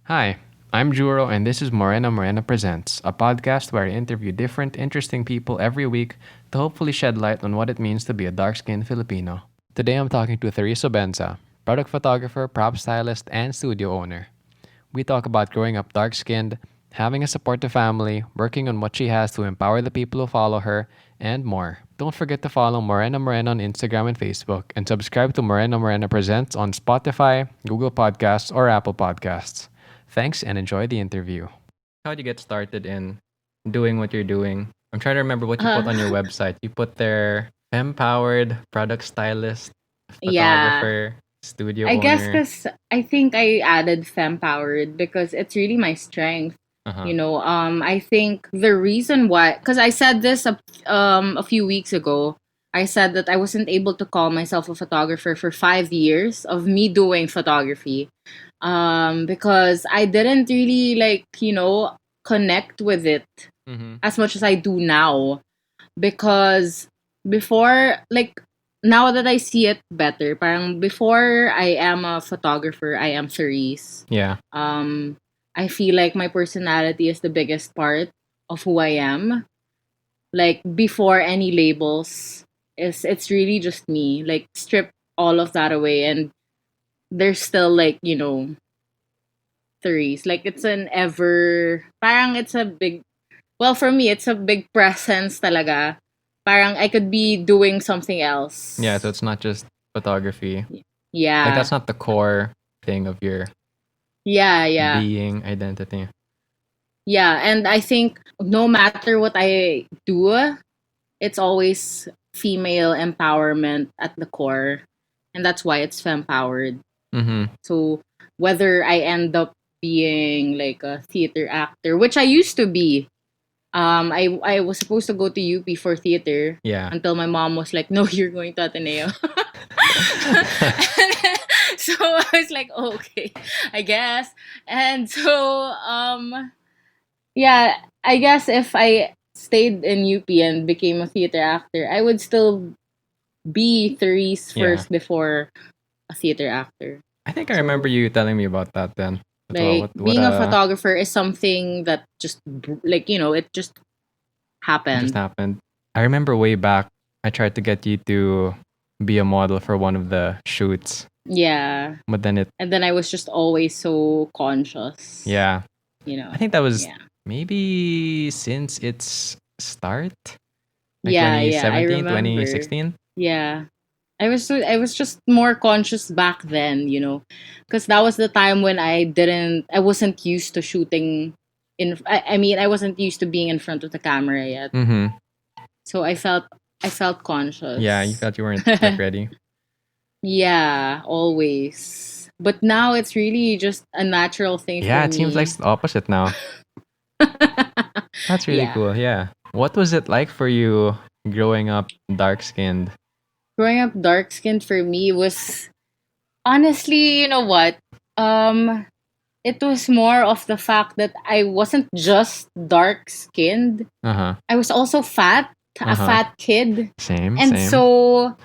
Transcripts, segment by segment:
Hi, I'm Juro, and this is Moreno Morena Presents, a podcast where I interview different, interesting people every week to hopefully shed light on what it means to be a dark skinned Filipino. Today I'm talking to Thurees Obenza, product photographer, prop stylist, and studio owner. We talk about growing up dark skinned, having a supportive family, working on what she has to empower the people who follow her, and more. Don't forget to follow Moreno Morena on Instagram and Facebook, and subscribe to Moreno Morena Presents on Spotify, Google Podcasts, or Apple Podcasts. Thanks and enjoy the interview. How'd you get started in doing what you're doing? I'm trying to remember what you put on your Uh, website. You put there empowered product stylist, yeah. photographer, studio I guess owner. because I think I added fem powered because it's really my strength. Uh huh. I think the reason why, because I said this a few weeks ago, I said that I wasn't able to call myself a photographer for 5 years of me doing photography, because I didn't really connect with it Mm-hmm. as much as I do now. Because before, like, now that I see it better, parang before I am a photographer, I am Thurees. Yeah. I feel like my personality is the biggest part of who I am. Like before any labels, it's really just me. Like strip all of that away, and there's still Thurees. Like it's an ever, parang it's a big. Well, for me, it's a big presence talaga. Parang I could be doing something Yeah, so else. it's not just photography. Like Yeah. that's not the core thing of your Yeah, yeah. being identity. Yeah, and I think no matter what I do, it's always female empowerment at the core. And that's why it's femme powered. Mm-hmm. So whether I end up being like a theater actor, which I used to be. I was supposed to go to UP for theater Yeah. until my mom was like, "No, you're going to Ateneo." So I was like, oh, "Okay, I guess." And so yeah, I guess if I stayed in UP and became a theater actor, I would still be Therese Yeah. first before a theater actor. I think I remember So you telling me about that then as well. like What being a photographer is something that just it just just happened. happened? I remember way back I tried to get you to be a model for one of the shoots, Yeah. but then it And then I was just always so conscious, yeah. you know. I think that was Yeah. maybe since its start, like Yeah, yeah, I 2017, remember. 2016. Yeah. I was just more conscious back then, because that was the time when I wasn't used to shooting I mean, I wasn't used to being in front of the camera yet. Mm-hmm. So I felt Yeah, you conscious. felt you weren't like ready. Yeah, always. But now it's really just a natural thing for Yeah, it seems like me. it's the opposite now. That's really Yeah. cool. Yeah. What was it like for you growing up dark skinned? Growing up dark skinned for me was honestly, you know what? Um it was more of the fact that I wasn't just dark skinned. Uh huh. I was also fat, Uh a huh. fat kid. Same, And same. so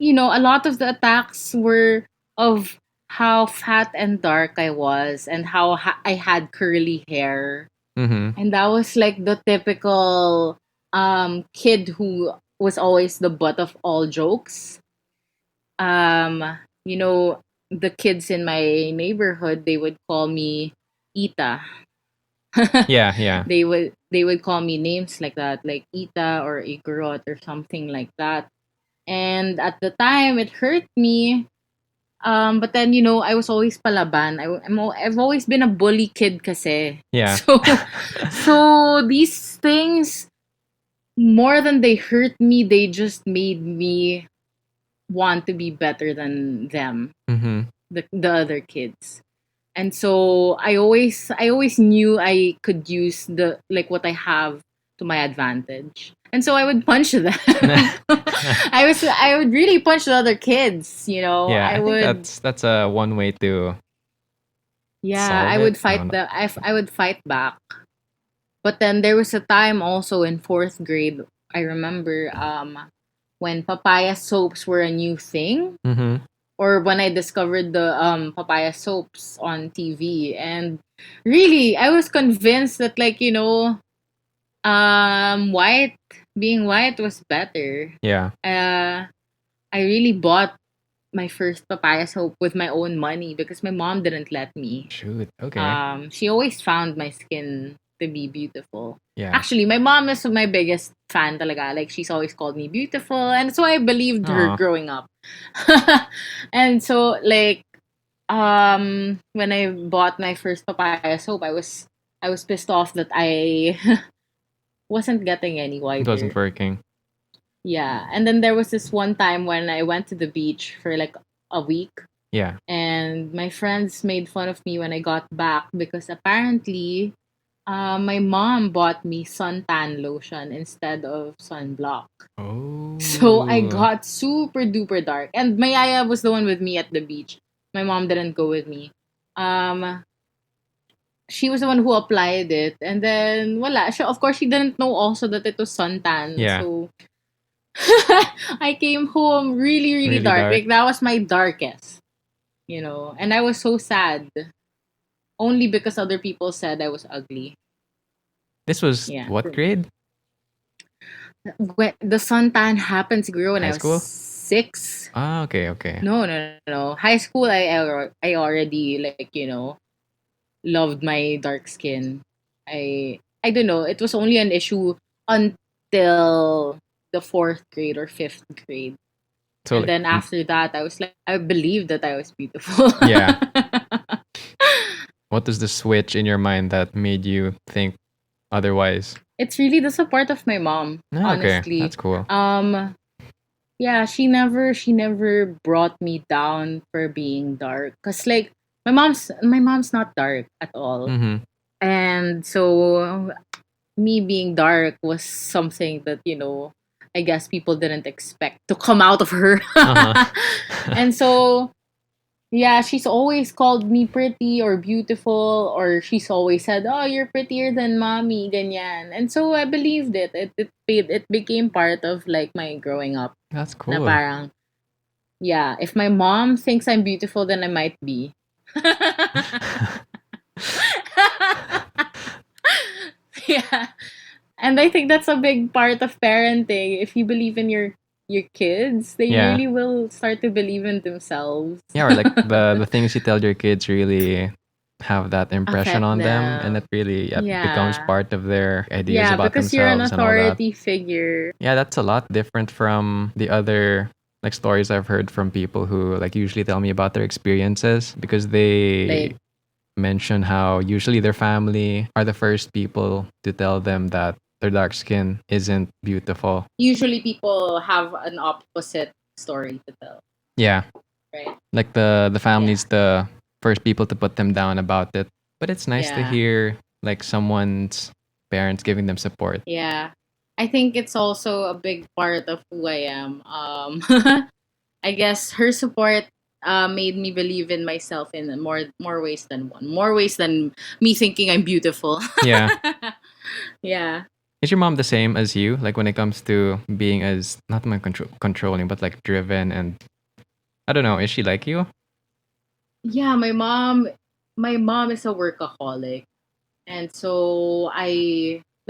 a lot of the attacks were of how fat and dark I was and how I had curly hair. Mm-hmm. And that was like the typical kid who was always the butt of all jokes. You know, the kids in my neighborhood, they would call me Ita. Yeah, yeah. They would call me names like that, like Ita or Igorot or something like that. And at the time, it hurt me. But then, I was always palaban. I've always been a bully kid kasi. Yeah. So these things, more than they hurt me, they just made me want to be better than them, Mm-hmm. the other kids. And so I always knew I could use the like what I have to my advantage. And so I would punch them. I would really punch the other kids, Yeah, I I think would that's a one way to yeah, solve I it. would No, fight no. I would fight back. But then there was a time also in 4th grade, I remember when papaya soaps were a new thing. Mm-hmm. or when I discovered the papaya soaps on TV. And really, I was convinced that, like, white, being white was better. Yeah. I really bought my first papaya soap with my own money because my mom didn't let me. Shoot. Okay. She always found my skin to be beautiful. Yeah. Actually, my mom is my biggest fan talaga. Like, she's always called me beautiful, and so I believed her Aw. growing up. And so, like, when I bought my first papaya soap, I was pissed off that I wasn't getting any It wasn't whiter. working. Yeah, and then there was this one time when I went to the beach for like a week, Yeah. and my friends made fun of me when I got back because apparently, my mom bought me suntan lotion instead of sunblock. So I Oh. got super duper dark, and my yaya was the one with me at the beach. My mom didn't go with me. Um, she was the one who applied it, and then wala. Of course, she didn't know also that it was suntan. Yeah. So I came home really, really Really dark. dark. Like, that was my darkest, and I was so sad only because other people said I was ugly. This was Yeah. what grade? When the suntan happened to grow when High I was school? 6. Ah, okay, okay. No, no, no, no. High school, I already, like, loved my dark skin. I don't know. It was only an issue until the fourth grade or fifth grade. So And like, then after that, I was like, I believed that I was beautiful. yeah. What was the switch in your mind that made you think otherwise? It's really the support of my mom, Ah, okay, honestly. that's cool. Yeah, she never brought me down for being dark. Cause, like, my mom's not dark at all. Mm-hmm. And so me being dark was something that, I guess people didn't expect to come out of her. Uh-huh. And so, yeah, she's always called me pretty or beautiful, or she's always said, "Oh, you're prettier than mommy," ganyan. And so I believed it. It became part of, like, my growing up. That's Na cool. parang, yeah, if my mom thinks I'm beautiful, then I might be. Yeah. And I think that's a big part of parenting. If you believe in your kids, they Yeah. really will start to believe in themselves. Yeah, or like the things you tell your kids really have that impression Affect on them, and them. it really becomes Yeah. part of their ideas Yeah, about because you're an themselves and all that. authority figure. Yeah, that's a lot different from the other like stories I've heard from people who like usually tell me about their experiences because they Like, mention how usually their family are the first people to tell them that their dark skin isn't beautiful. usually people have an opposite story to tell, Yeah, right? like the Yeah. family's the first people to put them down about it. But it's nice to Yeah. hear like someone's parents giving them support. Yeah. I think it's also a big part of who I am. I guess her support made me believe in myself in more ways than one. More ways than me thinking I'm beautiful. Yeah. Yeah. Is your mom the same as you? Like when it comes to being as not my controlling, but like driven and I don't know. Is she like you? Yeah, my mom is a workaholic. And so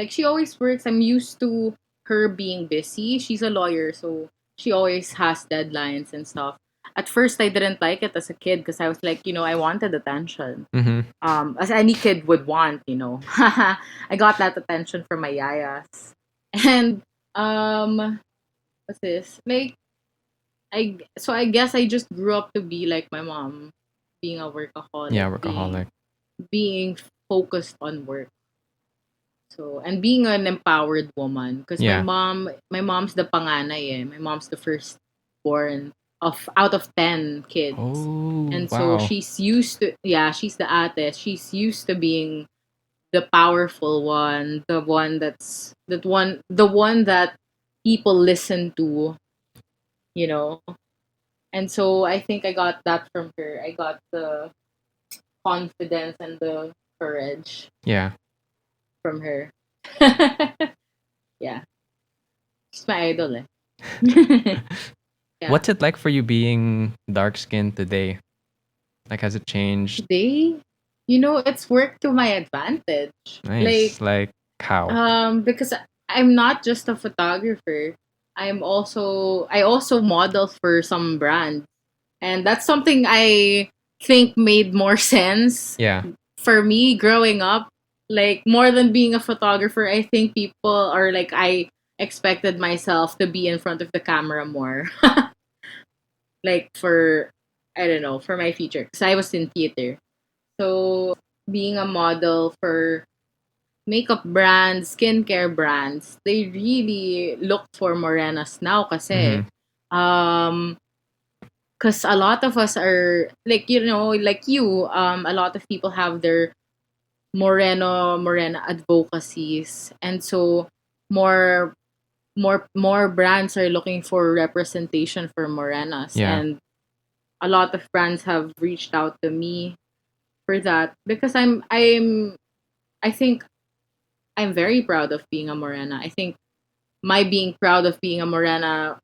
she always works. I'm used to her being busy. She's a lawyer, so she always has deadlines and stuff. At first, I didn't like it as a kid because I was like, I wanted attention. Mm-hmm. As any kid would want. I got that attention from my yayas. And what's this? Like, I guess I just grew up to be like my mom, being a Yeah, workaholic, being workaholic. being focused on work. So, and being an empowered woman, because my Yeah. mom's the panganay, eh. My mom's the first born of out of 10 kids. Oh, And so wow. she's used to, yeah, she's the ate. She's used to being the powerful one, the one that people listen to, you know. And so I think I got that from her. I got the confidence and the courage Yeah. from her. Yeah. She's my idol, eh. Yeah. What's it like for you being dark skinned today? Like, has it changed? Today, it's worked to my advantage. Like, Nice. Like, how? because I'm not just a photographer. I also model for some brands. And that's something I think made more sense Yeah. for me growing up. Like, more than being a photographer, I think people are like, I expected myself to be in front of the camera more. Like, for, I don't know, for my future. Because I was in theater. So, being a model for makeup brands, skincare brands, they really look for morenas now kasi. Mm-hmm. Um, because a lot of us are like, like you, a lot of people have their Moreno Morena advocacies, and so more more brands are looking for representation for morenas, Yeah. and a lot of brands have reached out to me for that because I think I'm very proud of being a morena. I think my being proud of being a morena,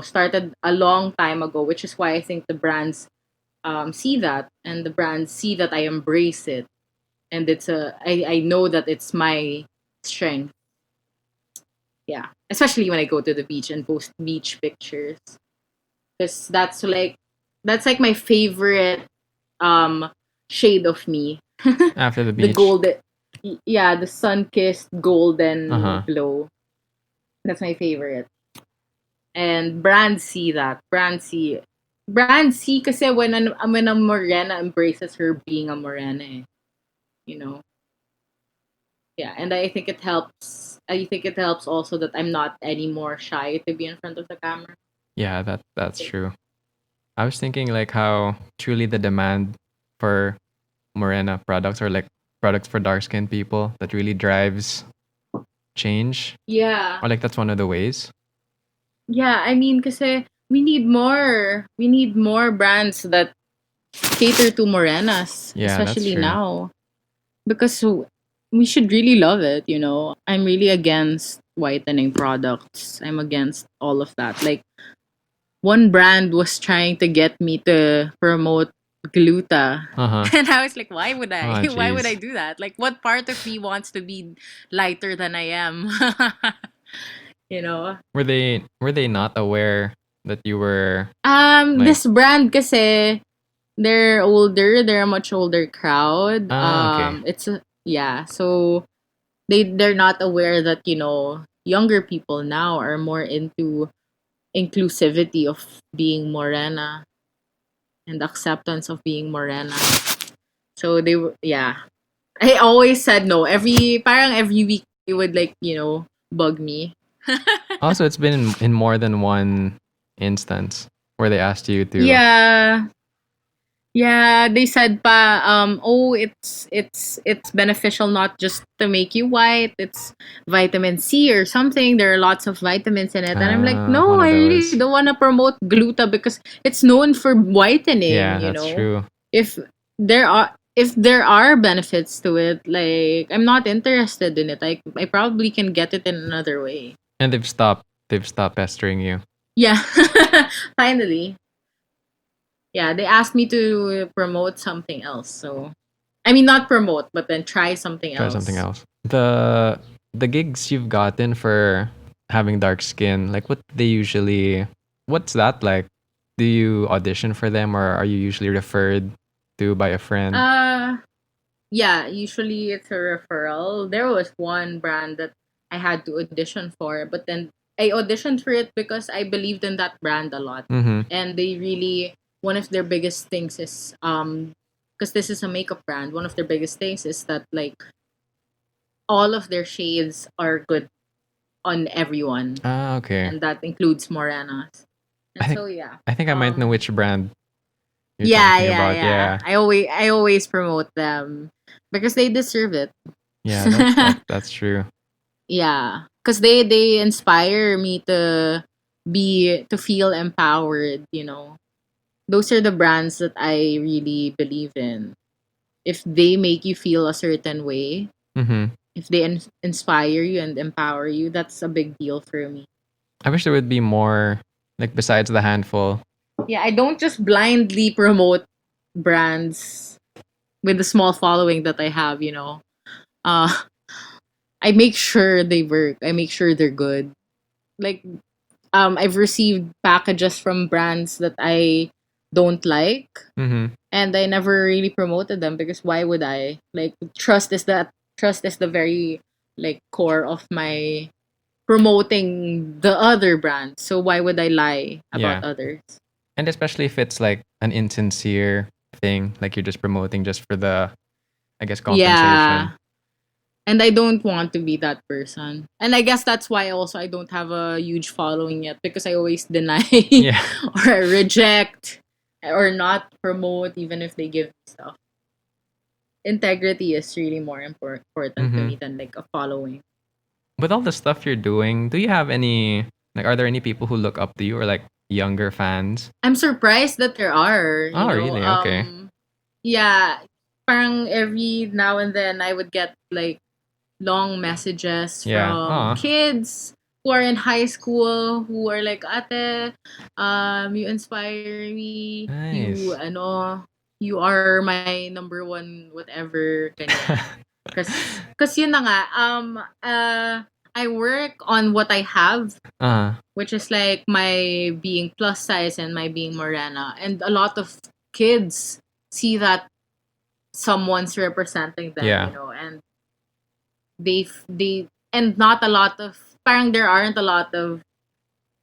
started a long time ago, which is why I think the brands see that, and the brands see that I embrace it, and I know that it's my strength. Yeah, especially when I go to the beach and post beach pictures, because that's like my favorite um shade of me. After the The beach. golden, yeah, the sun-kissed Uh golden huh. glow. That's my favorite. And brands see kasi when a morena embraces her being a morena, you know. Yeah, and I think it helps also that I'm not any more shy to be in front of the camera. Yeah, that's true. I was thinking like how truly the demand for Morena products or like products for dark skinned people that really drives change. Yeah. Or like that's one of the ways. Yeah, I mean kasi we need more brands that cater to morenas, Yeah, that's especially true. now. Because we should really love it. I'm really against whitening products. I'm against all of that. Like, one brand was trying to get me to promote gluta. Uh huh. And I was like, why would I? Oh Why would I jeez. do that? Like, what part of me wants to be lighter than I am? you know? Were they not aware that you were like This brand kasi, they're older. They're a much older crowd. okay. Yeah, so they're not aware that, younger people now are more into inclusivity of being morena and acceptance of being morena. So they were, yeah. I always said no. Every week they would, like, bug me. Also, it's been in more than one instance where they asked you to. Yeah. Yeah, they said pa, oh, it's beneficial not just to make you white, it's vitamin C or something. There are lots of vitamins in it. And I'm like, no, One of I really those. don't want to promote gluta because it's known for whitening, Yeah, that's true. If if there are benefits to it, like, I'm not interested in it. I probably can get it in another way. And they've stopped pestering you. Yeah. Finally. Yeah, they asked me to promote something else. So, I mean, not promote, but then try something Try something else. else. The gigs you've gotten for having dark skin, like what's that like? Do you audition for them or are you usually referred to by a friend? Uh, yeah, usually it's a referral. There was one brand that I had to audition for, but then I auditioned for it because I believed in that brand a lot. Mm-hmm. And they really, one of their biggest things is, because this is a makeup brand, one of their biggest things is that, like, all of their shades are good on everyone, Ah, okay. and that includes morenas. I And think so, yeah. I think I might know which brand you're Yeah, talking yeah, about. yeah. Yeah. I always promote them because they deserve it. Yeah, that's true. Yeah, because they inspire me to feel empowered. Those are the brands that I really believe in. If they make you feel a certain way, Mm-hmm. if they inspire you and empower you, that's a big deal for me. I wish there would be more Like besides the handful. Yeah, I don't just blindly promote brands with the small following that I have, you know. Uh I make sure they work. I make sure they're good. Like I've received packages from brands that I don't like, Mm-hmm. and I never really promoted them because why would I? Like trust is the very like core of my promoting the other brand. So why would I lie about Yeah. others? And especially if it's like an insincere thing, like you're just promoting just for the, I guess, compensation. Yeah. And I don't want to be that person. And I guess that's why also I don't have a huge following yet because I always deny Yeah. or reject or not promote even if they give me stuff. Integrity is really more important to Mm-hmm. me than like a following. With all the stuff you're doing, do you have any, like, are there any people who look up to you or like younger fans? I'm surprised that there are, you Oh, know. really? Okay. Yeah, parang every now and then I would get like long messages Yeah. from Oh, kids who are in high school who are like, Ate, you inspire me. You, nice. you are my number one whatever, ganyan. Cause yun na nga, I work on what I have, uh, which is like my being plus size and my being morena. And a lot of kids see that someone's representing them, yeah. you know, and they and not a lot of parang there aren't a lot of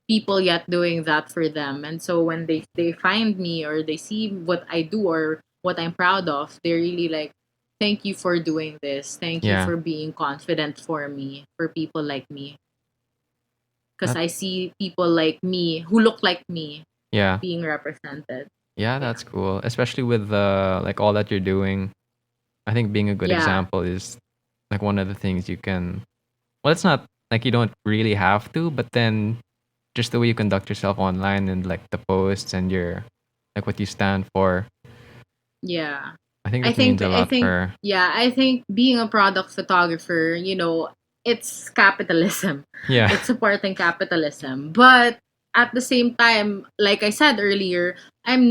people yet doing that for them. And so when they find me or they see what I do or what I'm proud of, they're really like, thank you for doing this. Thank you Yeah. for being confident for me, for people like me. Because That, I see people like me who look like me yeah. being represented. Yeah, Yeah. that's cool. Especially with like all that you're doing. I think being a good Yeah. example is like one of the things you can, well, it's not like you don't really have to, but then just the way you conduct yourself online and like the posts and your, like what you stand for, Yeah. I think I that means think a I lot think for, yeah, I think being a product photographer, you know, it's capitalism. yeah. It's supporting capitalism. But at the same time, like I said earlier, I'm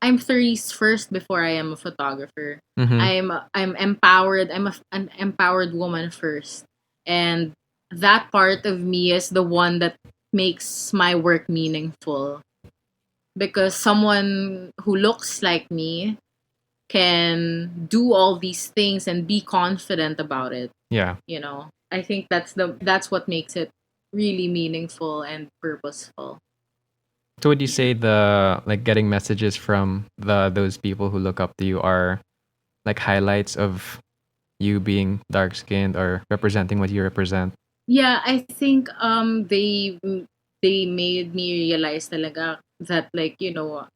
Thurees first before I am a photographer. Mm-hmm. I'm empowered. An empowered woman first. And that part of me is the one that makes my work meaningful because someone who looks like me can do all these things and be confident about it, Yeah. you know. I think that's what makes it really meaningful and purposeful. So would you Yeah. say the like getting messages from the those people who look up to you are like highlights of you being dark skinned or representing what you represent? Yeah, I think they made me realize talaga that like, you know,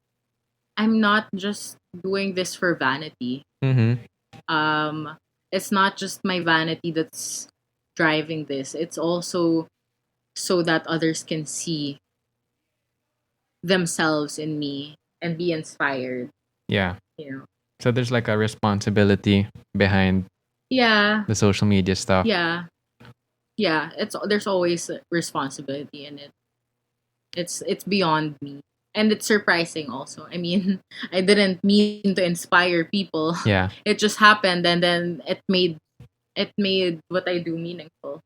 I'm not just doing this for vanity. Mm-hmm. Um it's not just my vanity that's driving this. It's also so that others can see themselves in me and be inspired, Yeah. you know. So there's like a responsibility behind Yeah, the social media stuff. yeah, yeah. It's there's always a responsibility in it. It's beyond me. And it's surprising also. I mean, I didn't mean to inspire people. Yeah. It just happened and then it made what I do meaningful.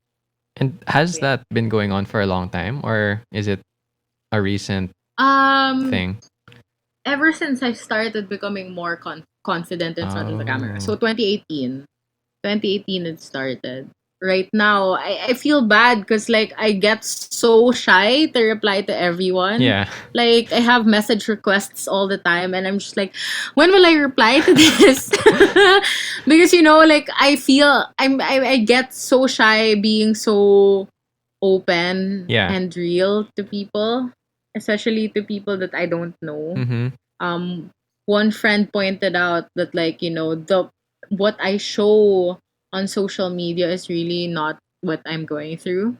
And has Yeah. that been going on for a long time or is it a recent Um thing? Ever since I started becoming more confident in front of the camera. Oh. So 2018 it started. Right now, I feel bad because like I get so shy to reply to everyone. Yeah. Like I have message requests all the time, and I'm just like, when will I reply to this? Because you know, like I feel I get so shy being so open Yeah. and real to people, especially to people that I don't know. Mm-hmm. um One friend pointed out that like, you know, the what I show on social media is really not what I'm going through.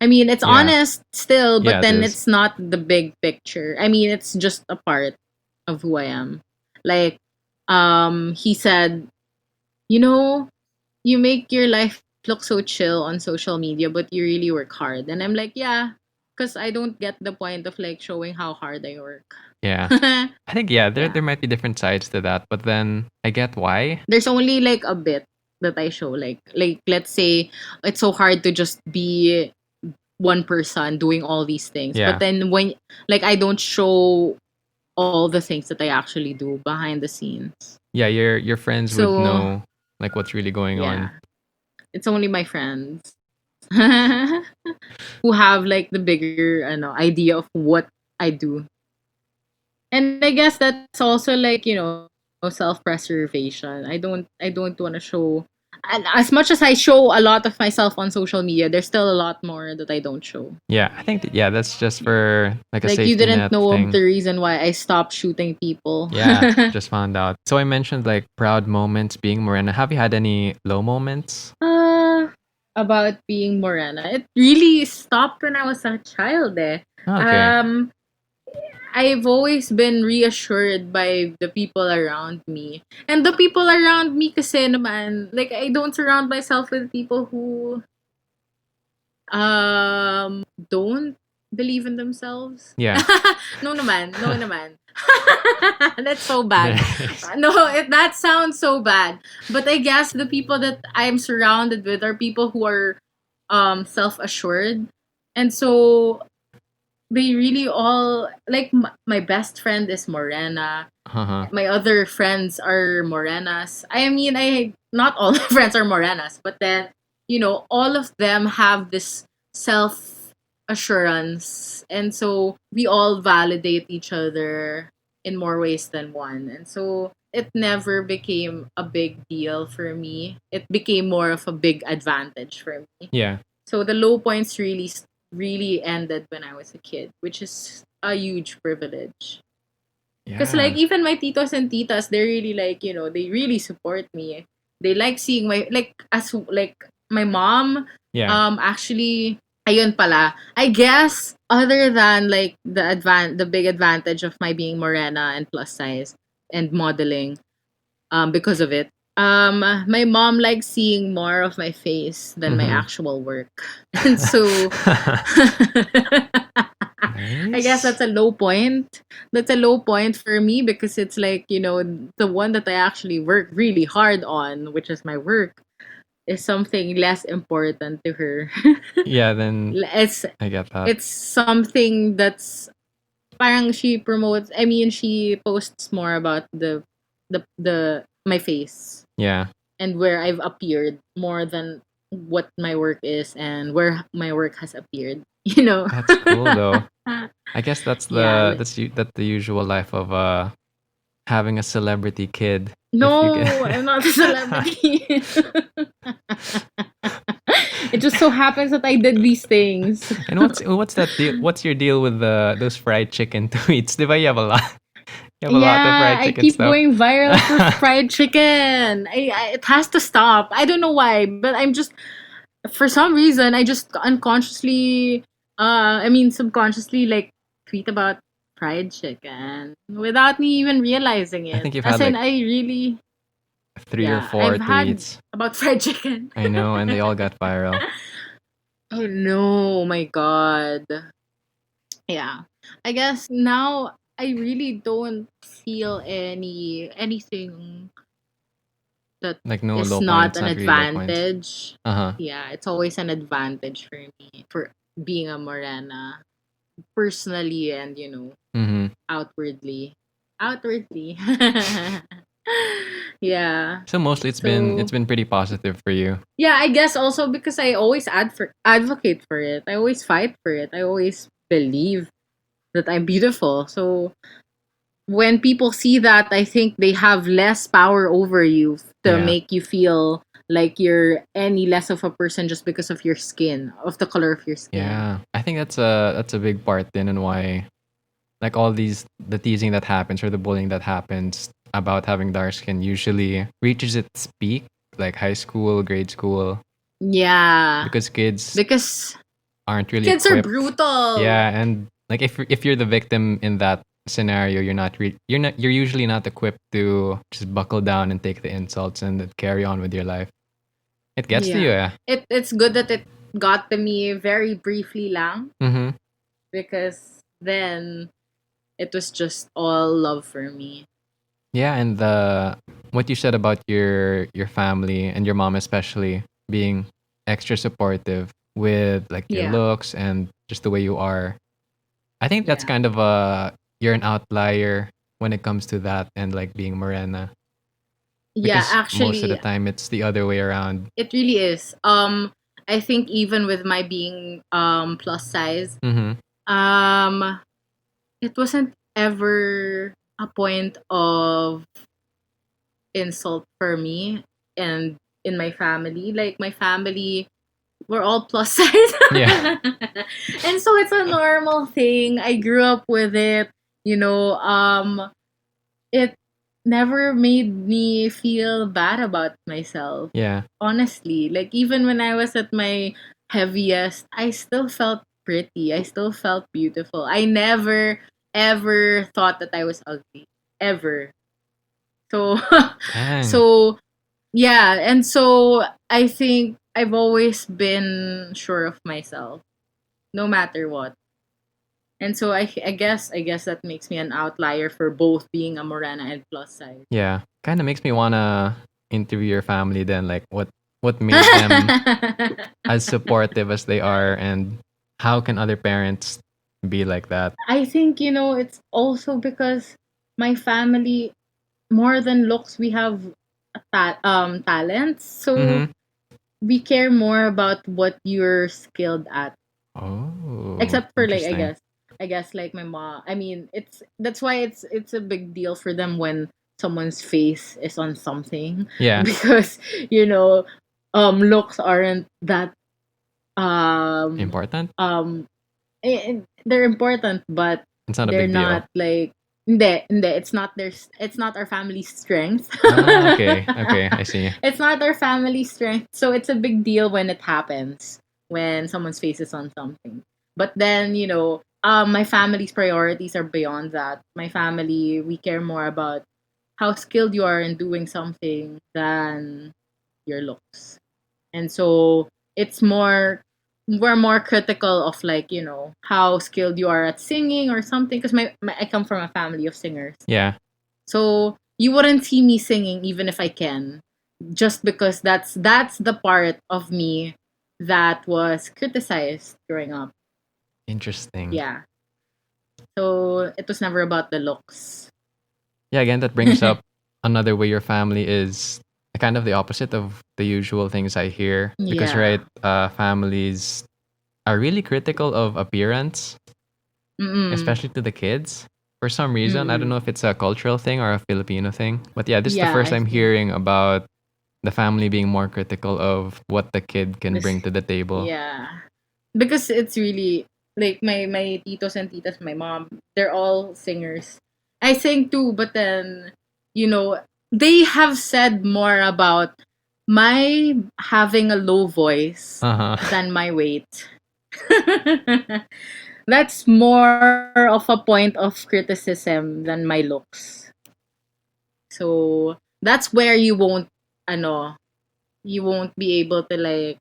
I mean, it's Yeah. honest still, but Yeah, it then is. it's not the big picture. I mean, it's just a part of who I am. Like he said, you know, you make your life look so chill on social media, but you really work hard. And I'm like, yeah, because I don't get the point of like showing how hard I work. Yeah. I think there might be different sides to that, but then I get why. There's only like a bit that I show. Like let's say it's so hard to just be one person doing all these things. Yeah. But then when like I don't show all the things that I actually do behind the scenes. Yeah, your friends would know like what's really going on. It's only my friends who have like the bigger idea of what I do. And I guess that's also like, self-preservation. I don't want to show, and as much as I show a lot of myself on social media, there's still a lot more that I don't show. Yeah, I think that's just for like a Like safety you didn't net know thing. the reason why I stopped shooting people. Yeah, just found out. So I mentioned like proud moments being Morena. Have you had any low moments? About being Morena, it really stopped when I was a child. Okay. I've always been reassured by the people around me. And the people around me kasi naman, like I don't surround myself with people who don't believe in themselves. Yeah. No naman. That's so bad. No, that sounds so bad. But I guess the people that I'm surrounded with are people who are self-assured. And so they really all like my best friend is Morena. Uh-huh. My other friends are Morenas. I mean, I not all my friends are Morenas, but then all of them have this self assurance, and so we all validate each other in more ways than one, and so it never became a big deal for me. It became more of a big advantage for me. Yeah. So the low points really ended when I was a kid, which is a huge privilege. Because like even my titos and titas, they're really like, they really support me. They like seeing my my mom. Yeah. Actually, ayun pala. I guess other than like the big advantage of my being morena and plus size and modeling, because of it. My mom likes seeing more of my face than my actual work. And so I guess that's a low point. That's a low point for me because it's like, the one that I actually work really hard on, which is my work, is something less important to her. Yeah, then It's I get that. it's something that's parang she posts more about the my face. Yeah. And where I've appeared more than what my work is and where my work has appeared. That's cool though. I guess that's Yeah, that's the usual life of having a celebrity kid. No, I'm not a celebrity. It just so happens that I did these things. And what's that deal? What's your deal with those fried chicken tweets? Diba you have a lot? You have a lot of fried I chicken keep stuff. going viral for fried chicken. It has to stop. I don't know why, but I'm just for some reason I just unconsciously, subconsciously like tweet about fried chicken without me even realizing it. I think you've As had in, like I really 3 or 4 I've had tweets. about fried chicken. I know, and they all got viral. Oh no, my god. Yeah. I guess now I really don't feel anything that Like no is low not points, an not really low points. advantage. Uh-huh. Yeah, it's always an advantage for me for being a morena personally and outwardly. Outwardly. Yeah. So mostly it's been pretty positive for you. Yeah, I guess also because I always advocate for it. I always fight for it. I always believe that I'm beautiful. So when people see that, I think they have less power over you to make you feel like you're any less of a person just because of your skin, of the color of your skin. Yeah. I think that's a big part then and why like all the teasing that happens or the bullying that happens about having dark skin usually reaches its peak like high school, grade school. Yeah. Because kids aren't really kids equipped. are brutal. Yeah, and like if you're the victim in that scenario, you're usually not equipped to just buckle down and take the insults and carry on with your life. It gets to you, yeah. It's good that it got to me very briefly lang. Mm-hmm. because then it was just all love for me. Yeah, and the what you said about your family and your mom especially being extra supportive with like your Yeah. looks and just the way you are. I think that's Yeah. kind of a you're an outlier when it comes to that and like being morena Yeah, because most of the actually, time it's the other way around. it really is. I think even with my being plus size, Mhm. um it wasn't ever a point of insult for me and in my family. Like my family, we're all plus size. Yeah. And so it's a normal thing. I grew up with it, you know. It never made me feel bad about myself. Yeah. Honestly, like even when I was at my heaviest, I still felt pretty. I still felt beautiful. I never ever thought that I was ugly. Ever. So Dang. so yeah, and so I think I've always been sure of myself no matter what. And so I guess that makes me an outlier for both being a morena and plus size. Yeah. Kind of makes me want to interview your family then like what made them as supportive as they are and how can other parents be like that? I think, it's also because my family, more than looks, we have talents. So Mhm. we care more about what you're skilled at. Oh, Except for like, I interesting. guess, I guess like my mom. I mean, that's why it's a big deal for them when someone's face is on something Yeah, because looks aren't that um important. um they're important, but It's not a they're big deal. not like hindi, it's not our family's strength. Ah, okay. Okay, I see. It's not our family strength, so it's a big deal when it happens, when someone's face is on something. But then, my family's priorities are beyond that. My family, we care more about how skilled you are in doing something than your looks. And so it's more we're more critical of like, how skilled you are at singing or something, because I come from a family of singers. Yeah, So you wouldn't see me singing even if I can, just because that's the part of me that was criticized growing up. interesting. Yeah. So it was never about the looks. Yeah, again, that brings up another way your family is kind of the opposite of the usual things I hear. Because, right, Yeah. families are really critical of appearance, Mm-mm. especially to the kids. For some reason, I don't know Mm-mm. if it's a cultural thing or a Filipino thing. But yeah, this is the Yeah, first I I'm think hearing about the family being more critical of what the kid can this bring to the table. yeah. Because it's really like my titos and titas, my mom, they're all singers. I sing too, but then you know they have said more about my having a low voice Uh huh. than my weight. That's more of a point of criticism than my looks. So that's where ano, you won't be able to like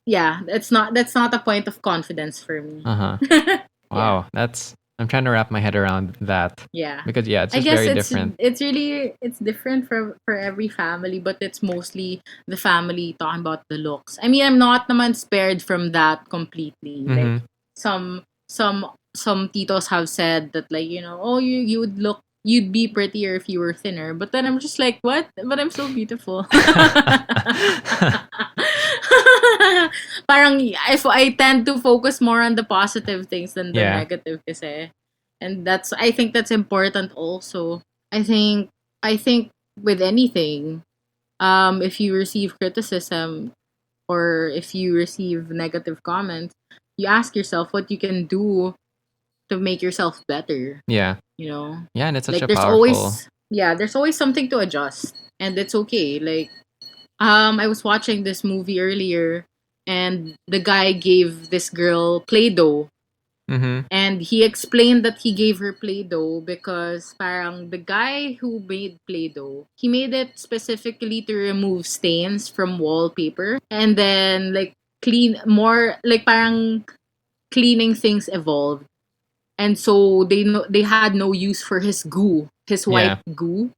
yeah, that's not a point of confidence for me. Uh huh. Yeah. Wow, that's I'm trying to wrap my head around that Yeah. because yeah, it's I just guess very it's different. it's really it's different for every family, but it's mostly the family talking about the looks. I mean, I'm not naman spared from that completely. Like Mm-hmm. some titos have said that like, oh, you'd be prettier if you were thinner. But then I'm just like, what? But I'm so beautiful. Parang if I tend to focus more on the positive things than the Yeah. negative kasi. And I think that's important also. I think I think with anything, if you receive criticism or if you receive negative comments, you ask yourself what you can do to make yourself better, Yeah. you know? Yeah, and it's such Like a powerful. there's always something to adjust, and it's okay. Like I was watching this movie earlier, and the guy gave this girl Play-Doh, Mm-hmm. and he explained that he gave her Play-Doh because parang the guy who made Play-Doh, he made it specifically to remove stains from wallpaper and then like clean more like parang cleaning things evolved. And so they had no use for his goo, his white Yeah. goo.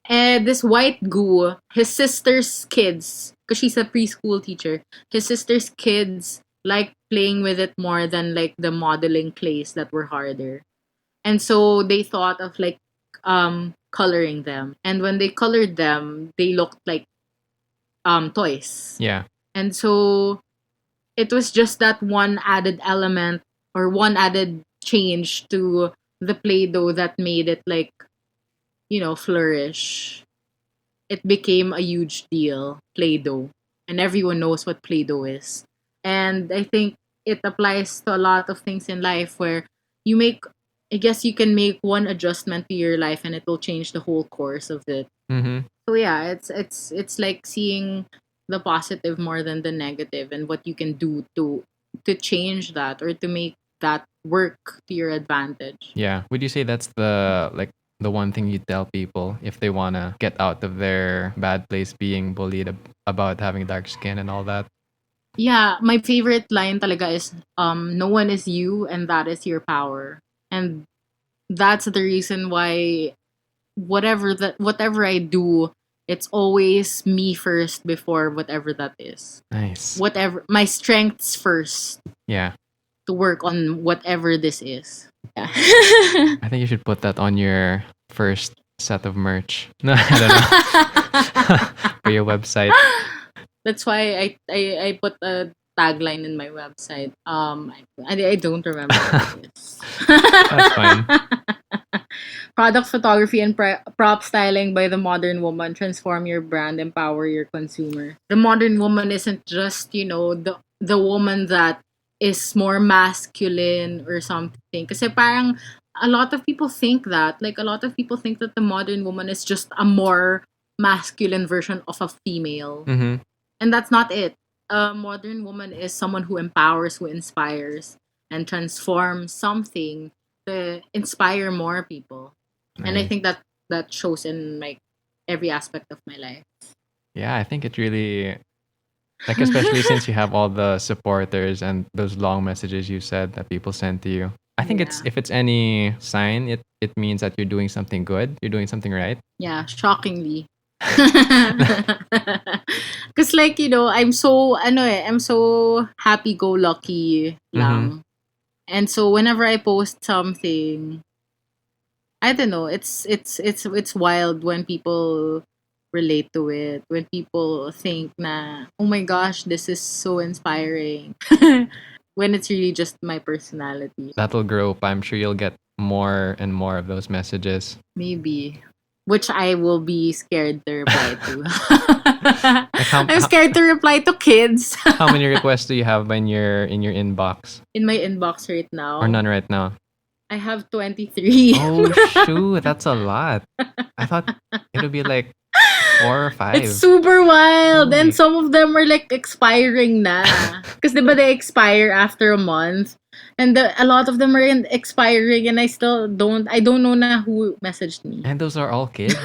And this white goo, his sister's kids, because she's a preschool teacher, his sister's kids like playing with it more than like the modeling clays that were harder. And so they thought of like coloring them. And when they colored them, they looked like toys. Yeah. And so it was just that one added element or one added change to the Play-Doh that made it like, flourish. It became a huge deal, Play-Doh. And everyone knows what Play-Doh is. And I think it applies to a lot of things in life where you make I guess you can make one adjustment to your life and it will change the whole course of it. Mm-hmm. So yeah, it's like seeing the positive more than the negative and what you can do to change that or to make that work to your advantage. Yeah. Would you say that's the one thing you tell people if they wanna get out of their bad place being bullied about having dark skin and all that? Yeah, my favorite line talaga is no one is you and that is your power. And that's the reason why whatever I do, it's always me first before whatever that is. Nice. Whatever my strengths first Yeah. to work on whatever this is. Yeah. I think you should put that on your first set of merch. No, I don't know. For your website. That's why I put a tagline in my website. I don't remember what it is. That's fine. Product photography and prop styling by the modern woman. Transform your brand, empower your consumer. The modern woman isn't just, the woman that is more masculine or something. Kasi parang a lot of people think that. Like a lot of people think that the modern woman is just a more masculine version of a female. Mm-hmm. And that's not it. A modern woman is someone who empowers, who inspires, and transforms something to inspire more people. And I Nice. think that shows in like every aspect of my life. Yeah, I think it really especially since you have all the supporters and those long messages you said that people send to you. I think Yeah. if it's any sign, it means that you're doing something good. You're doing something right. Yeah, shockingly. Cause like, I'm so happy-go-lucky lang. And so whenever I post something, I don't know, it's wild when people relate to it, when people think na, oh my gosh, this is so inspiring. When it's really just my personality. That'll grow up. I'm sure you'll get more and more of those messages. Maybe. Which I will be scared to reply to. how- I'm scared to reply to kids. How many requests do you have in your inbox? In my inbox right now. Or none right now? I have 23. Oh shoot, that's a lot. I thought it would be like 4 or 5. It's super wild. Holy. And some of them are like expiring na. Because diba they expire after a month. And a lot of them are expiring and I don't know na who messaged me. And those are all kids?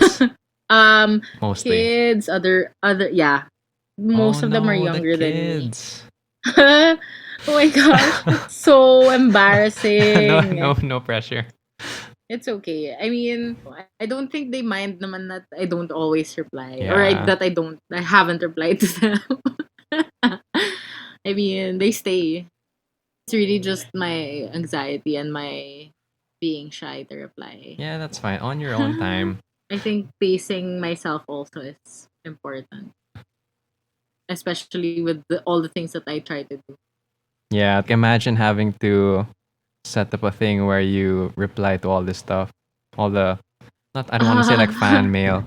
Mostly. Kids, other, yeah. Most Oh, of them are no, the younger than me. kids. Oh my gosh, it's so embarrassing. No pressure. It's okay. I mean, I don't think they mind naman that I don't always reply Yeah. that I haven't replied to them. I mean, they stay. It's really just my anxiety and my being shy to reply. Yeah, that's fine. On your own time. I think pacing myself also is important. Especially with all the things that I try to do. Yeah, like imagine having to set up a thing where you reply to all this stuff. All the I don't want to say like fan mail.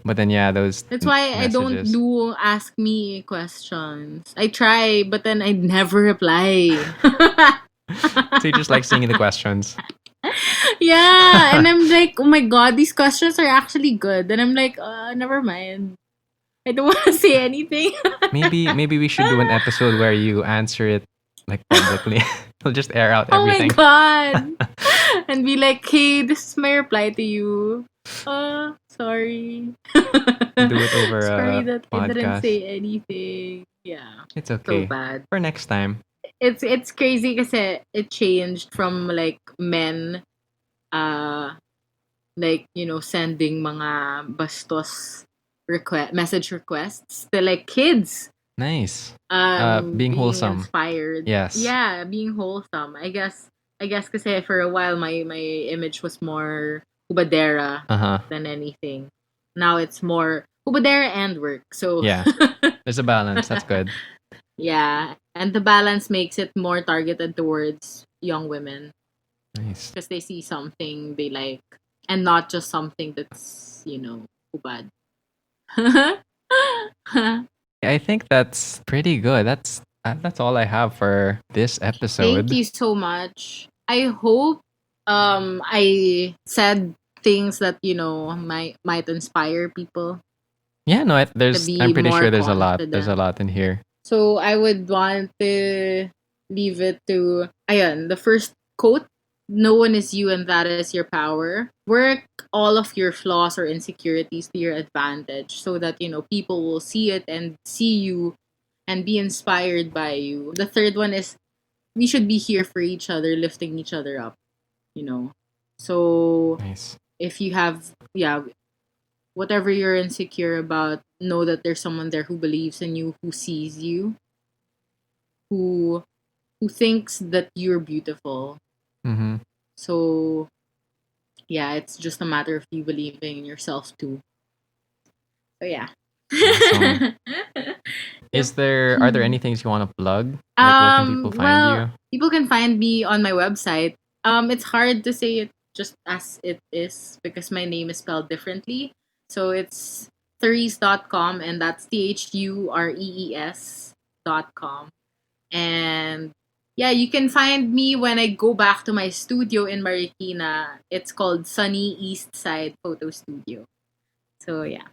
But then yeah, those That's why I don't messages. do ask me questions. I try, but then I never reply. So you just like seeing the questions. Yeah, and I'm like, oh my god, these questions are actually good. And I'm like, never mind. I don't want to say anything. Maybe we should do an episode where you answer it like publicly. We'll just air out Oh my everything. god. And be like, hey, this is my reply to you. Sorry. Do it over Sorry a that I didn't podcast. say anything. Yeah. It's So okay. bad. For next time. it's crazy kasi it changed from like men uh like sending mga bastos message requests to like kids Nice. Being being wholesome. inspired. Yes. Yeah, being wholesome. I guess kasi for a while my image was more hubadera Uh-huh. than anything. Now it's more hubadera and work. So Yeah. There's a balance. That's good. yeah, and the balance makes it more targeted towards young women Nice. because they see something they like and not just something that's hubad. I think that's pretty good. That's all I have for this Thank episode. you so much. I hope I said things that might inspire people Yeah, no, to I'm be pretty more sure there's a lot. There's a confident. lot in here. So I would want to leave it to ayan, the first quote, no one is you and that is your power. Work all of your flaws or insecurities to your advantage so that people will see it and see you and be inspired by you. The third one is we should be here for each other, lifting each other up, you know. So Nice. if you have whatever you're insecure about, know that there's someone there who believes in you, who sees you, who thinks that you're beautiful. Mm-hmm. So yeah, it's just a matter of you believing in yourself too. So yeah. Awesome. Yep. Are there any things you want to plug? Like where can people find Well, you? people can find me on my website. It's hard to say it just as it is because my name is spelled differently. So it's thurees.com, and that's thurees.com. And yeah, you can find me when I go back to my studio in Marikina. It's called Sunny East Side Photo Studio. So yeah,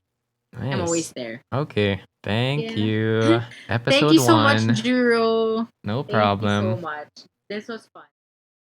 I'm always Nice. there. Okay. Thank Yeah. you. Thank Episode you so much, 1. Juro. No Thank you so problem. much. This was fun.